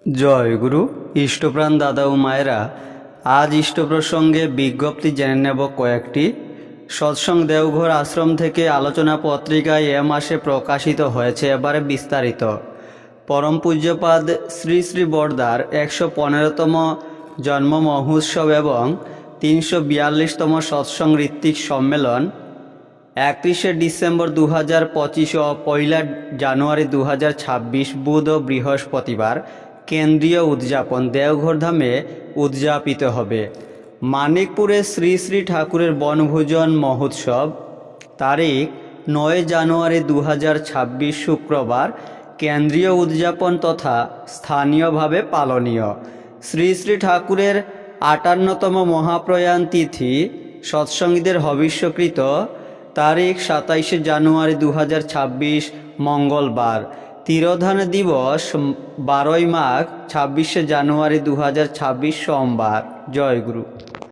জয় গুরু। ইষ্টপ্রাণ দাদা ও মায়েরা, আজ ইষ্ট প্রসঙ্গে বিজ্ঞপ্তি জেনে নেব কয়েকটি। সৎসঙ্গ দেওঘর আশ্রম থেকে আলোচনা পত্রিকায় এ মাসে প্রকাশিত হয়েছে এবারে বিস্তারিত। পরম পূজ্যপাদ শ্রী শ্রী বরদার 115তম জন্ম মহোৎসব এবং 342তম সৎসঙ্গ ঋত্বিক সম্মেলন 31শে ডিসেম্বর 2025 ও 1 জানুয়ারি 2026 বুধ ও বৃহস্পতিবার কেন্দ্রীয় উদযাপন দেওঘর ধামে উদযাপিত হবে। মানিকপুরে শ্রী শ্রী ঠাকুরের বনভোজন মহোৎসব তারিখ 9 জানুয়ারি 2026 শুক্রবার কেন্দ্রীয় উদযাপন তথা স্থানীয়ভাবে পালনীয়। শ্রী শ্রী ঠাকুরের 58তম মহাপ্রয়াণ তিথি সৎসঙ্গীদের হবিষ্যকৃত তারিখ 27শে জানুয়ারি 2026 মঙ্গলবার। তিরোধান দিবস 12ই মাঘ 26শে জানুয়ারি 2026 সোমবার। জয় গুরু।